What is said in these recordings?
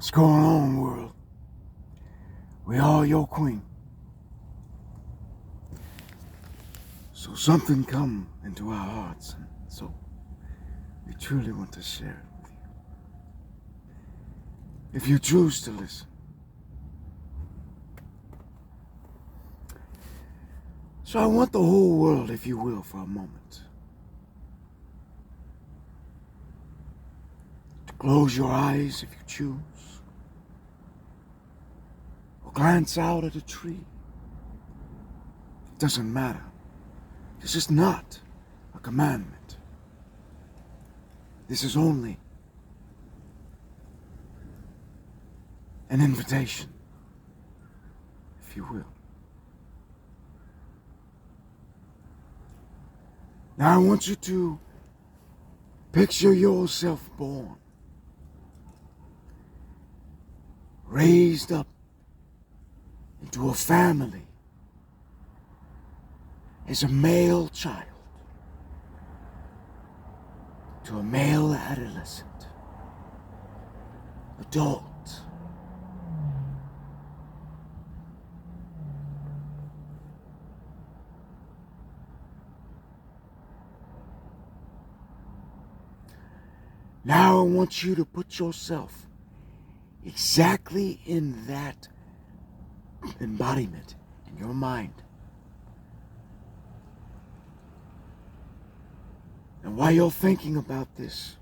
What's going on, world? We are your queen. So something come into our hearts, and so we truly want to share it with you. If you choose to listen. So I want the whole world, if you will, for a moment, to close your eyes if you choose, or glance out at a tree. It doesn't matter. This is not a commandment. This is only an invitation, if you will. Now I want you to picture yourself born, raised up into a family as a male child to a male adolescent, adult. Now I want you to put yourself exactly in that embodiment in your mind. And while you're thinking about this,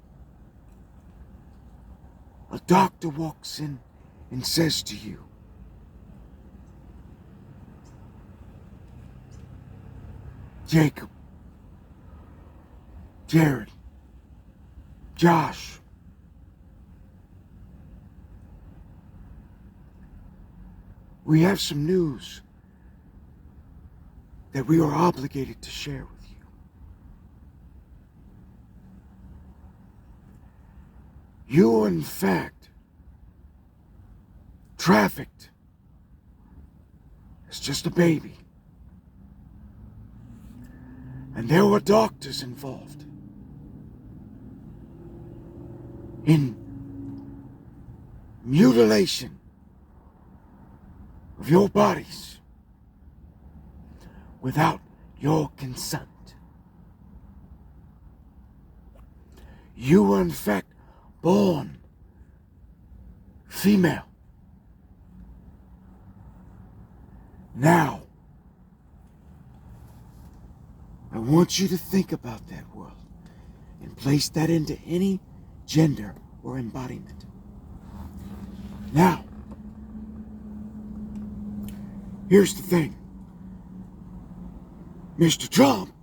a doctor walks in and says to you, Jacob, Jared, Josh, we have some news that we are obligated to share with you. You are in fact trafficked as just a baby. And there were doctors involved in mutilation of your bodies without your consent. You were in fact born female. Now, I want you to think about that world and place that into any gender or embodiment. Now, here's the thing. Mr. Trump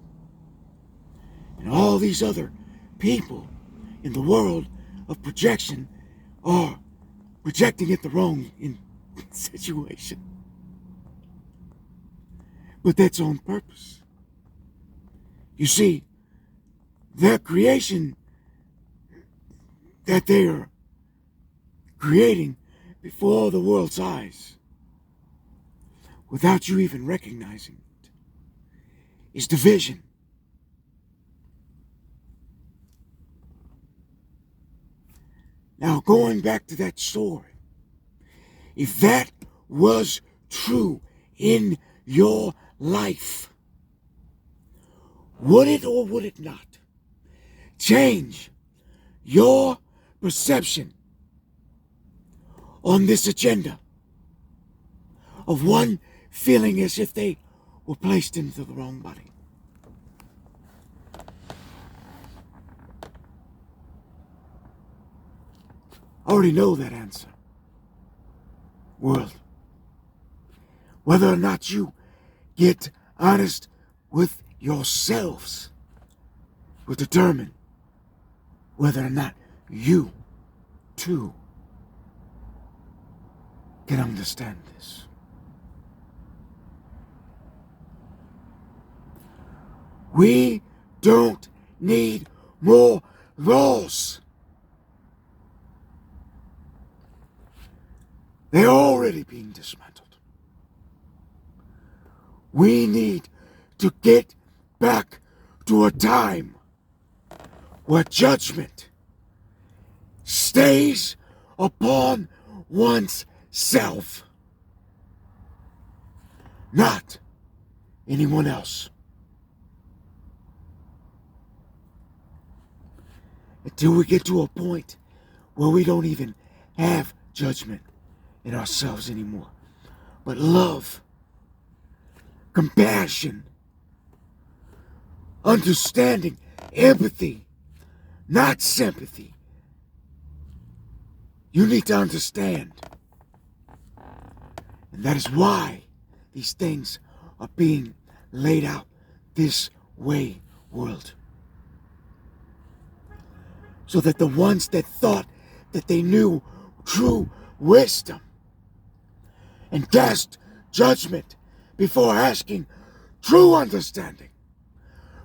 and all these other people in the world of projection are projecting it the wrong situation. But that's on purpose. You see, their creation that they are creating before the world's eyes, without you even recognizing it, is division. Now, going back to that story, if that was true in your life, would it or would it not change your perception on this agenda of one feeling as if they were placed into the wrong body? I already know that answer. World. Whether or not you get honest with yourselves will determine whether or not you, too, can understand this. We don't need more laws. They're already being dismantled. We need to get back to a time where judgment stays upon one's self, not anyone else. Until we get to a point where we don't even have judgment in ourselves anymore, but love, compassion, understanding, empathy, not sympathy. You need to understand. And that is why these things are being laid out this way, world. So that the ones that thought that they knew true wisdom and cast judgment before asking true understanding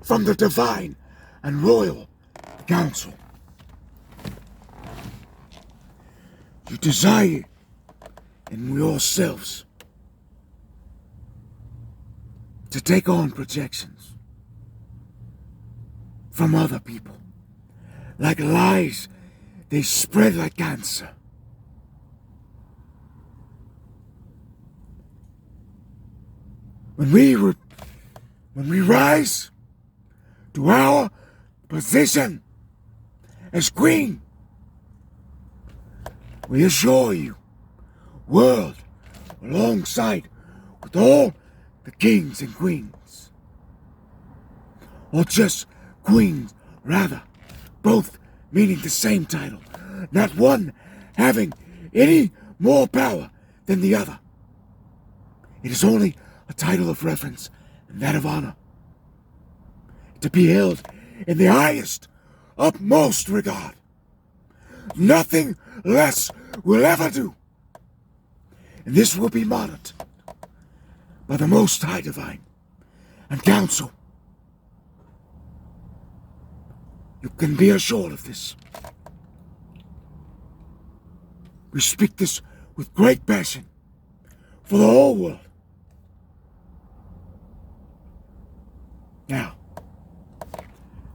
from the divine and royal council. You desire in yourselves to take on projections from other people. Like lies, they spread like cancer. When we rise to our position as Queen, we assure you, world, alongside with all the kings and queens, or just queens, rather, both meaning the same title, not one having any more power than the other. It is only a title of reverence and that of honor, to be held in the highest, utmost regard. Nothing less will ever do. And this will be monitored by the Most High Divine and Council. You can be assured of this. We speak this with great passion for the whole world. Now,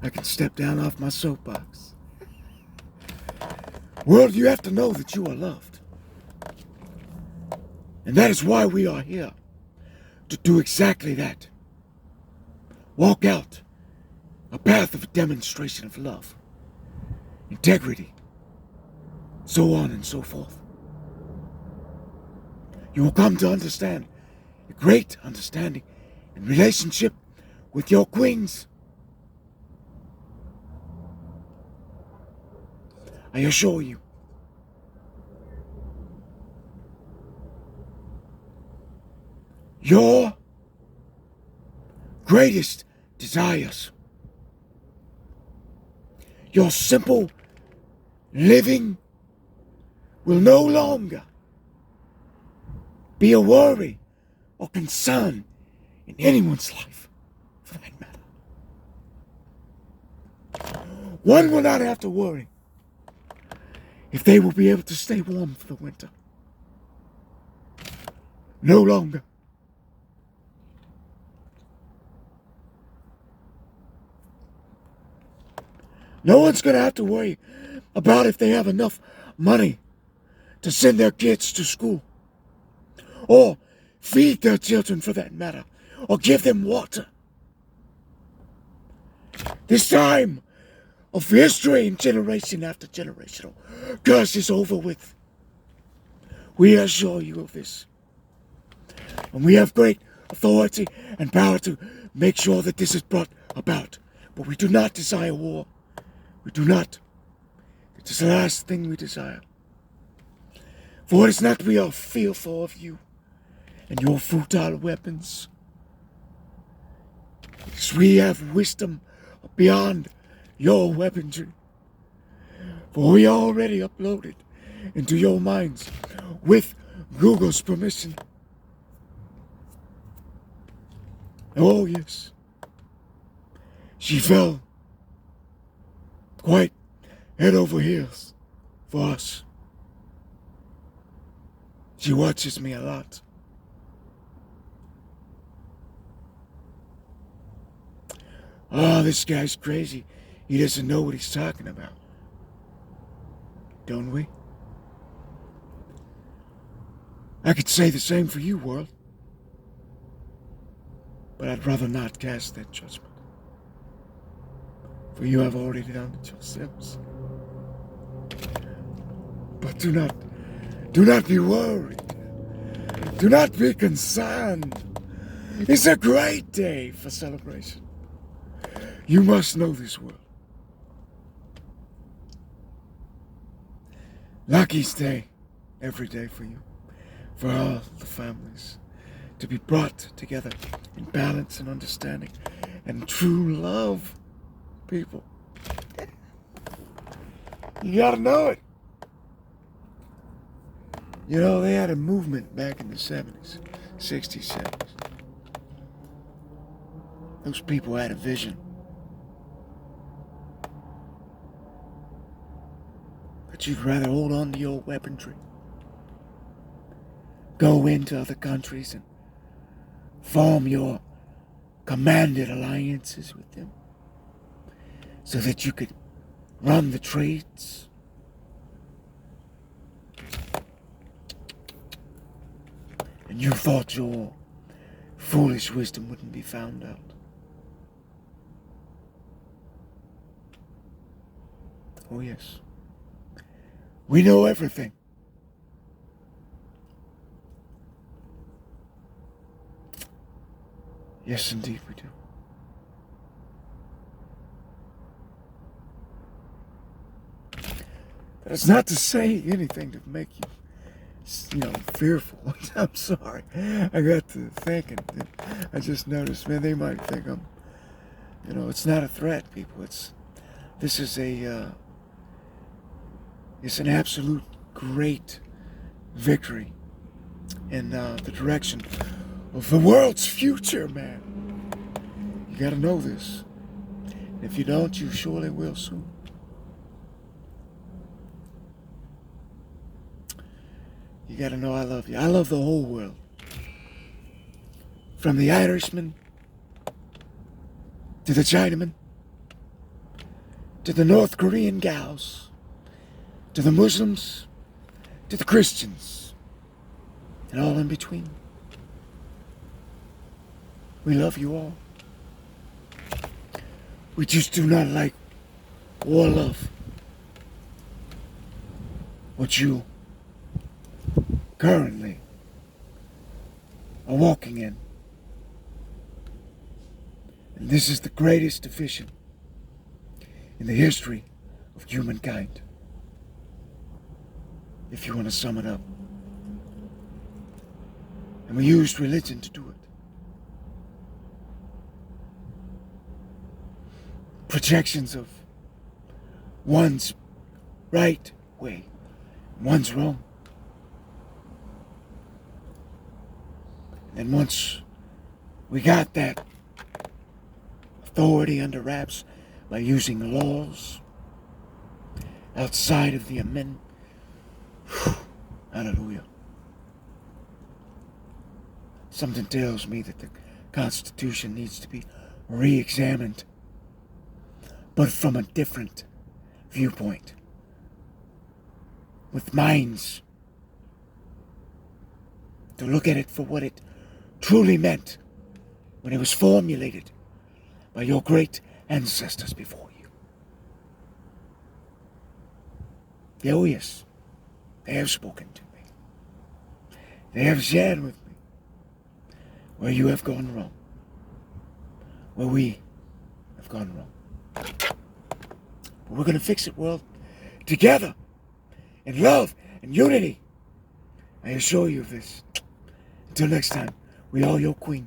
I can step down off my soapbox. World, you have to know that you are loved. And that is why we are here, to do exactly that. Walk out a path of demonstration of love, integrity, so on and so forth. You will come to understand a great understanding in relationship with your queens. I assure you. Your greatest desires, your simple living will no longer be a worry or concern in anyone's life, for that matter. One will not have to worry if they will be able to stay warm for the winter. No longer. No one's going to have to worry about if they have enough money to send their kids to school, or feed their children for that matter, or give them water. This time of history and generation after generation curse is over with. We assure you of this. And we have great authority and power to make sure that this is brought about. But we do not desire war. We do not. It is the last thing we desire. For it is not we are fearful of you and your futile weapons. It is we have wisdom beyond your weaponry. For we are already uploaded into your minds with Google's permission. Oh yes, she fell quite head over heels for us. She watches me a lot. Oh, this guy's crazy. He doesn't know what he's talking about. Don't we? I could say the same for you, world. But I'd rather not cast that judgment. For you have already done it yourselves. But do not be worried. Do not be concerned. It's a great day for celebration. You must know this world. Lucky's day, every day for you, for all the families, to be brought together in balance and understanding and true love, people. You gotta know it. You know, they had a movement back in the 70s, 60s, 70s. Those people had a vision. But you'd rather hold on to your weaponry. Go into other countries and form your commanded alliances with them so that you could run the trades. And you thought your foolish wisdom wouldn't be found out. Oh yes. We know everything. Yes, indeed we do. That's not to say anything to make you, fearful. I'm sorry. I got to thinking. I just noticed, man, they might think I'm, it's not a threat, people. This is it's an absolute great victory in the direction of the world's future, man. You gotta know this. And if you don't, you surely will soon. You gotta know I love you. I love the whole world. From the Irishman to the Chinaman to the North Korean gals to the Muslims to the Christians and all in between. We love you all. We just do not like or love what you currently are walking in. And this is the greatest division in the history of humankind. If you want to sum it up. And we used religion to do it. Projections of one's right way, one's wrong. And once we got that authority under wraps by using laws outside of the amendment, hallelujah. Something tells me that the Constitution needs to be re-examined, but from a different viewpoint, with minds to look at it for what it truly meant when it was formulated by your great ancestors before you. Oh yes, they have spoken to me. They have shared with me where you have gone wrong, where we have gone wrong. But we're going to fix it, world, together, in love and unity. I assure you of this. Until next time, we are your Queen.